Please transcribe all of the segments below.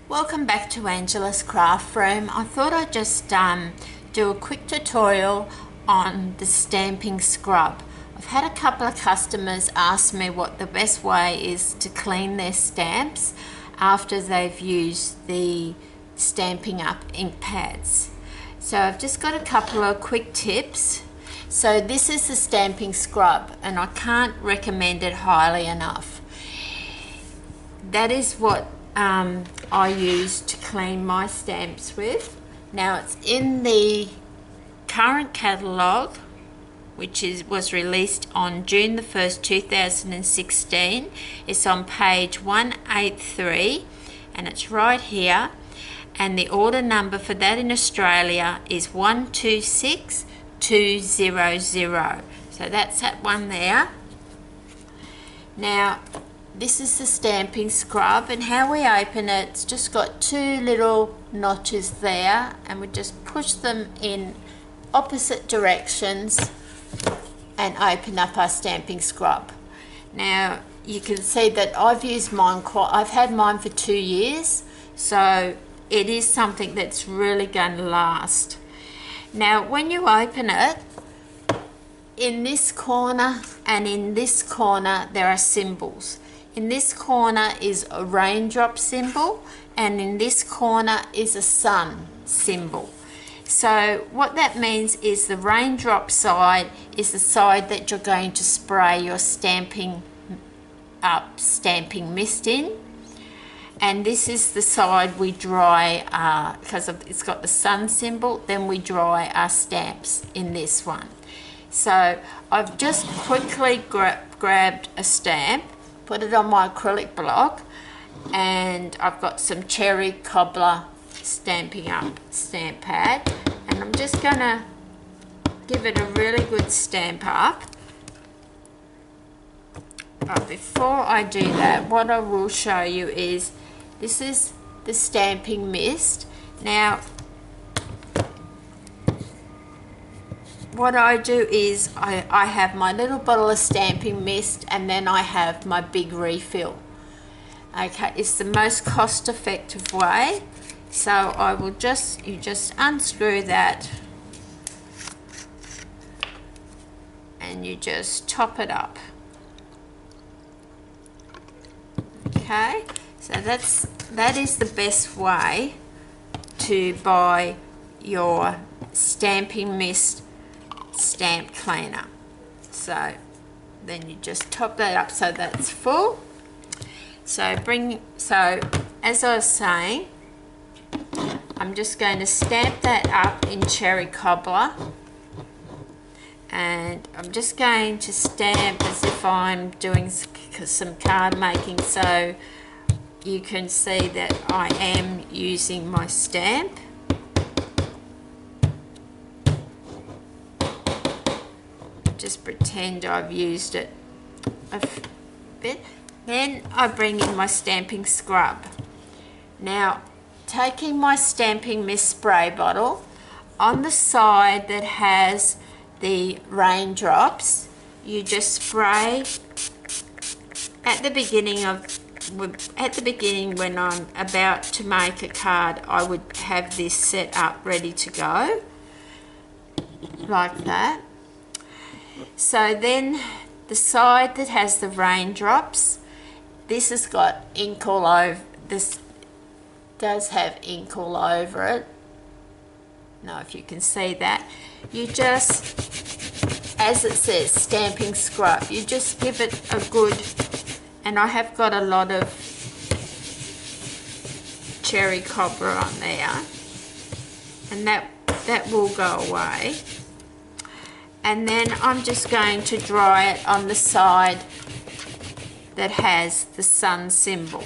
Welcome back to Angela's Craft Room. I thought I'd just do a quick tutorial on the Stampin Scrub. I've had a couple of customers ask me what the best way is to clean their stamps after they've used the Stampin Up ink pads. So I've just got a couple of quick tips. So this is the Stampin Scrub and I can't recommend it highly enough. That is what I use to clean my stamps with. Now it's in the current catalogue, which was released on June the 1st 2016. It's on page 183 and it's right here, and the order number for that in Australia is 126200. So that's that one there. Now this is the Stampin Scrub, and how we open it, it's just got two little notches there, and we just push them in opposite directions and open up our Stampin Scrub. Now you can see that I've used mine I've had mine for 2 years, so it is something that's really going to last. Now when you open it, in this corner and in this corner there are symbols. In this corner is a raindrop symbol, and in this corner is a sun symbol. So what that means is the raindrop side is the side that you're going to spray your Stampin Up stamping mist in, and this is the side we dry, because it's got the sun symbol, then we dry our stamps in this one. So I've just quickly grabbed a stamp, put it on my acrylic block, and I've got some cherry cobbler Stampin' Up stamp pad, and I'm just gonna give it a really good stamp up. But before I do that, what I will show you is this is the stamping mist. Now what I do is I have my little bottle of stamping mist, and then I have my big refill. Okay, it's the most cost-effective way. So I will you just unscrew that and you just top it up. Okay, so that is the best way to buy your stamping mist stamp cleaner. So then you just top that up so that's full. So as I was saying, I'm just going to stamp that up in cherry cobbler, and I'm just going to stamp as if I'm doing some card making, so you can see that I am using my stamp. Just pretend I've used it a bit. Then I bring in my Stampin Scrub. Now taking my stamping mist spray bottle, on the side that has the raindrops, you just spray at the beginning when I'm about to make a card. I would have this set up ready to go like that. So then the side that has the raindrops, this has got ink all over. This does have ink all over it. Now if you can see that, you just, as it says Stampin Scrub, you just give it a good, and I have got a lot of cherry cobbler on there, and that will go away. And then I'm just going to dry it on the side that has the sun symbol.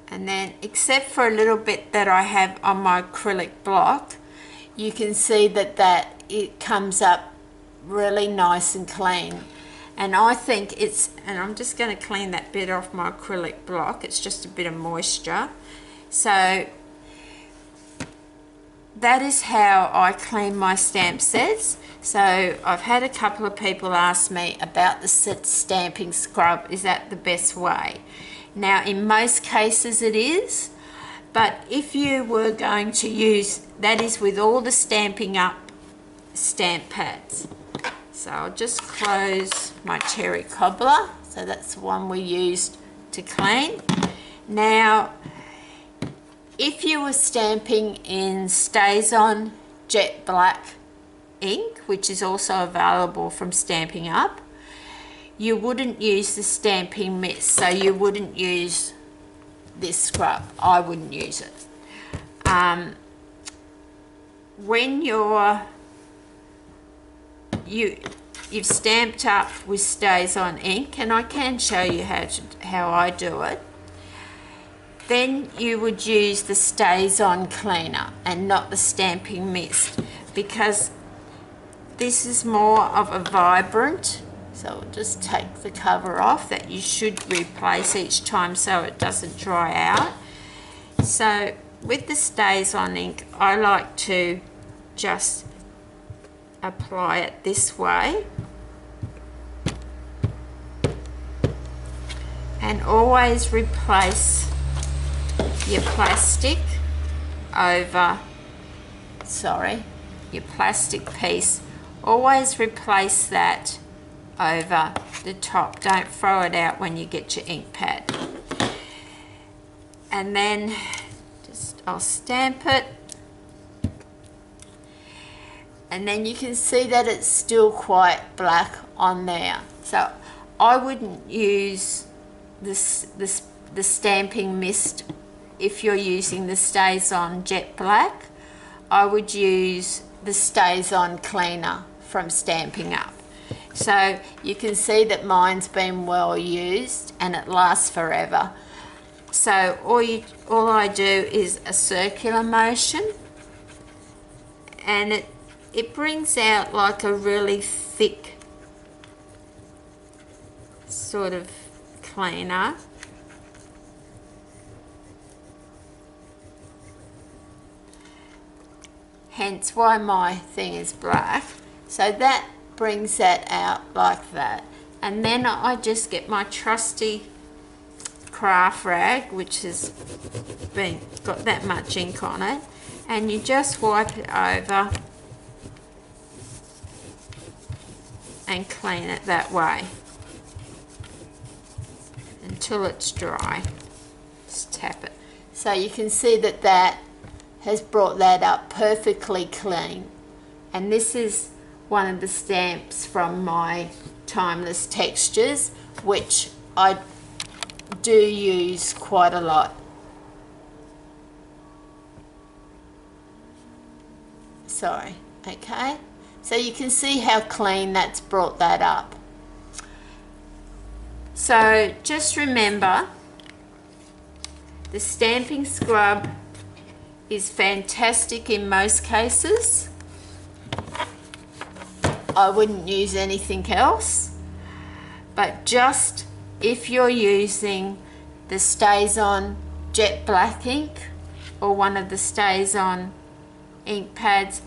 And then, except for a little bit that I have on my acrylic block, you can see that it comes up really nice and clean. And I think and I'm just going to clean that bit off my acrylic block, it's just a bit of moisture. So that is how I clean my stamp sets. So I've had a couple of people ask me about the Stampin Scrub. Is that the best way? Now, in most cases it is, but if you were going to use, that is with all the Stampin' Up stamp pads. So I'll just close my cherry cobbler. So that's the one we used to clean. Now, if you were stamping in Stazon Jet Black ink, which is also available from Stampin' Up, you wouldn't use the stamping mist, so you wouldn't use this scrub. I wouldn't use it. When you've stamped up with Stazon ink, and I can show you how I do it, then you would use the Stazon cleaner and not the stamping mist, because this is more of a vibrant. So I'll just take the cover off that you should replace each time so it doesn't dry out. So with the Stazon ink, I like to just apply it this way, and always replace your plastic your plastic piece, always replace that over the top. Don't throw it out when you get your ink pad. And then I'll stamp it, and then you can see that it's still quite black on there. So I wouldn't use the stamping mist if you're using the Stazon Jet Black. I would use the Stazon cleaner from Stampin' Up. So you can see that mine's been well used and it lasts forever. So all I do is a circular motion, and it brings out like a really thick sort of cleaner. Hence why my thing is black. So that brings that out like that. And then I just get my trusty craft rag, which has got that much ink on it, and you just wipe it over and clean it that way until it's dry. Just tap it. So you can see that that has brought that up perfectly clean. And this is one of the stamps from my Timeless Textures, which I do use quite a lot. Sorry, okay. So you can see how clean that's brought that up. So just remember, the Stampin' Scrub is fantastic in most cases. I wouldn't use anything else, but just if you're using the Stazon Jet Black ink or one of the Stazon ink pads,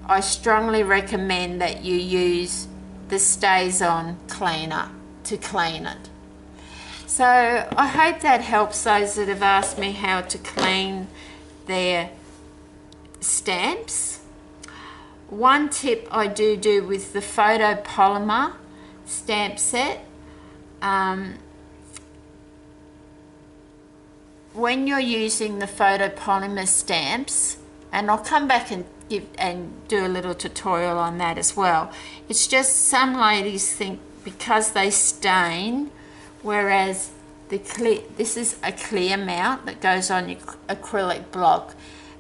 I strongly recommend that you use the Stazon cleaner to clean it. So I hope that helps those that have asked me how to clean their stamps. One tip I do with the photopolymer stamp set, when you're using the photopolymer stamps, and I'll come back and do a little tutorial on that as well. It's just some ladies think because they stain, whereas this is a clear mount that goes on your acrylic block,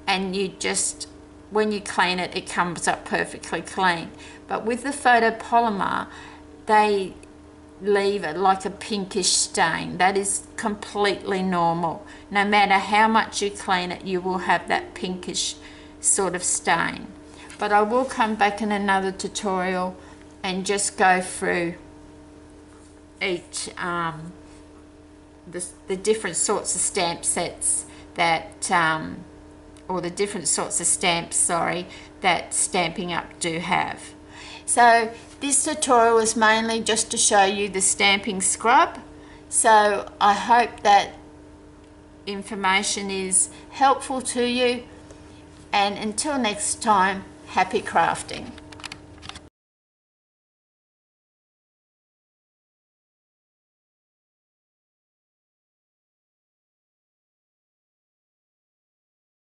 and you just, when you clean it, it comes up perfectly clean. But with the photopolymer, they leave it like a pinkish stain. That is completely normal. No matter how much you clean it, you will have that pinkish sort of stain. But I will come back in another tutorial and just go through each the different sorts of stamp sets that or the different sorts of stamps, sorry, that Stampin' Up do have. So this tutorial was mainly just to show you the Stampin' Scrub. So I hope that information is helpful to you, and until next time, happy crafting.